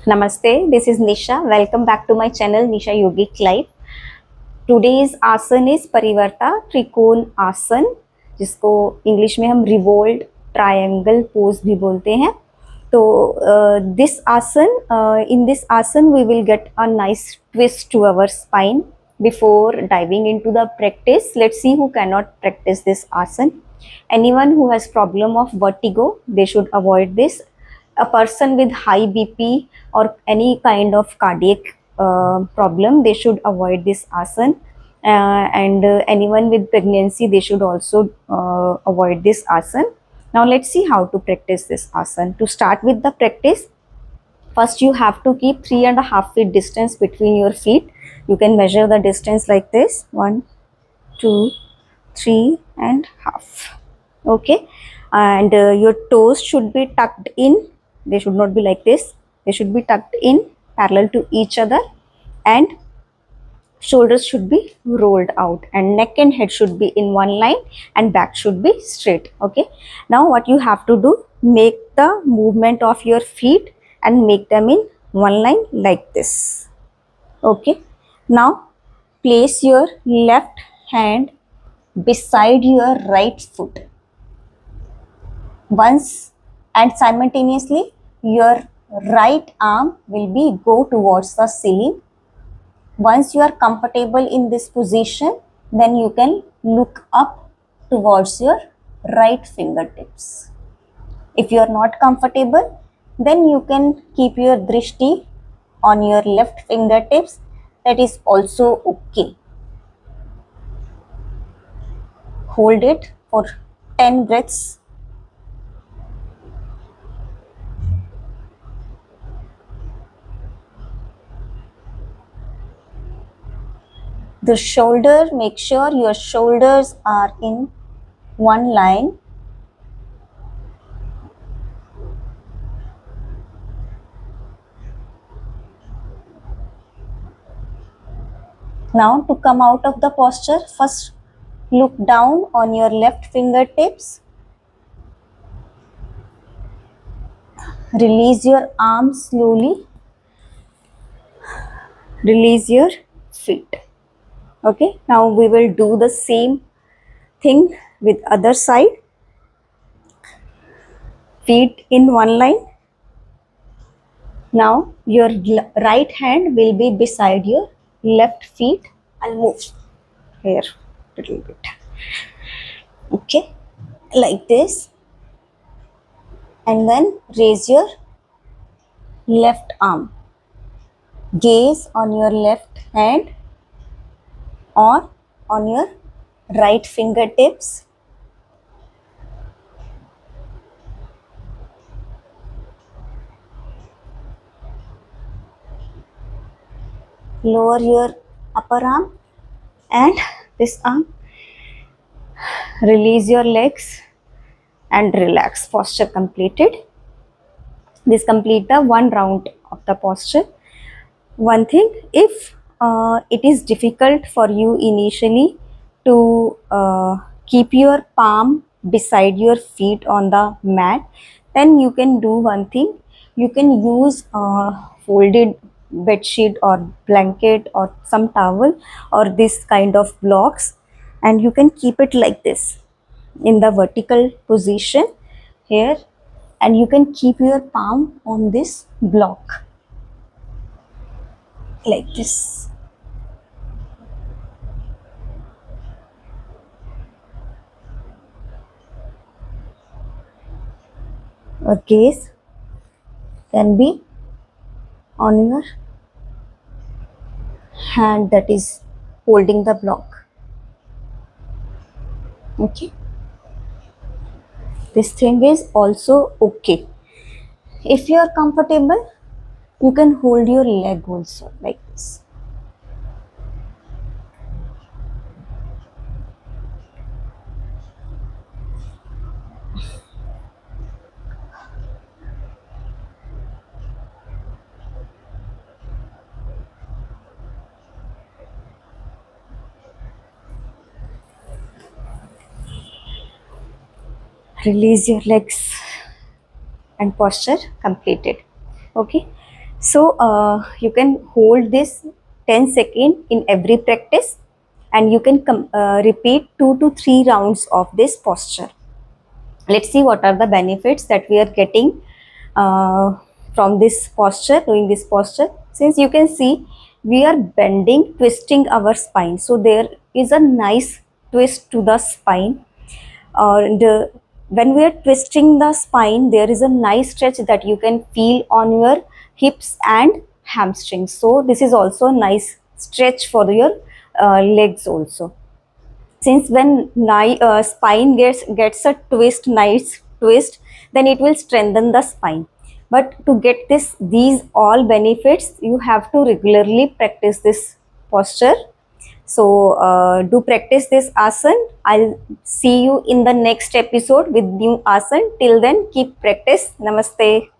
Namaste, this is Nisha. Welcome back to my channel Nisha Yogic Life. Today's आसन is परिवर्ता त्रिकोण आसन, जिसको English में हम रिवोल्ड ट्रायंगल पोज भी बोलते हैं. तो दिस आसन, in this आसन we will get a nice twist to our spine. Before diving into the practice, let's see who cannot practice this asan. Anyone who has problem of vertigo, they should avoid this. A person with high BP or any kind of cardiac problem, they should avoid this asan. And anyone with pregnancy, they should also avoid this asan. Now let's see how to practice this asan. To start with the practice, first you have to keep 3.5 feet distance between your feet. You can measure the distance like this: 1, 2, 3.5. Okay, and your toes should be tucked in. They should not be like this. They should be tucked in parallel to each other, and shoulders should be rolled out, and neck and head should be in one line, and back should be straight. Okay, now what you have to do, make the movement of your feet and make them in one line like this. Okay, now place your left hand beside your right foot once, and simultaneously your right arm will be go towards the ceiling. Once you are comfortable in this position, then you can look up towards your right fingertips. If you are not comfortable, then you can keep your drishti on your left fingertips. That is also okay. Hold it for 10 breaths. The shoulder, make sure your shoulders are in one line. Now to come out of the posture, first look down on your left fingertips. Release your arms slowly. Release your feet. Okay, now we will do the same thing with other side. Feet in one line. Now your right hand will be beside your left feet and move here a little bit. Okay, like this, and then raise your left arm. Gaze on your left hand or on your right fingertips. Lower your upper arm and this arm. Release your legs and relax. Posture completed. This complete the one round of the posture. One thing, if it is difficult for you initially to keep your palm beside your feet on the mat, then you can do one thing. You can use folded bed sheet or blanket or some towel or this kind of blocks, and you can keep it like this in the vertical position here, and you can keep your palm on this block like this. A gaze can be on your hand that is holding the block. Okay, this thing is also okay. If you are comfortable, you can hold your leg also like this. Release your legs and posture completed. Okay, So you can hold this 10 seconds in every practice, and you can repeat 2 to 3 rounds of this posture. Let's see what are the benefits that we are getting uh, from this posture, doing this posture. Since you can see, we are bending, twisting our spine, so there is a nice twist to the spine. And when we are twisting the spine, there is a nice stretch that you can feel on your hips and hamstrings. So this is also a nice stretch for your legs also. Since when spine gets a nice twist, then it will strengthen the spine. But to get these all benefits, you have to regularly practice this posture. So do practice this asan. I'll see you in the next episode with new asan. Till then, keep practice. Namaste.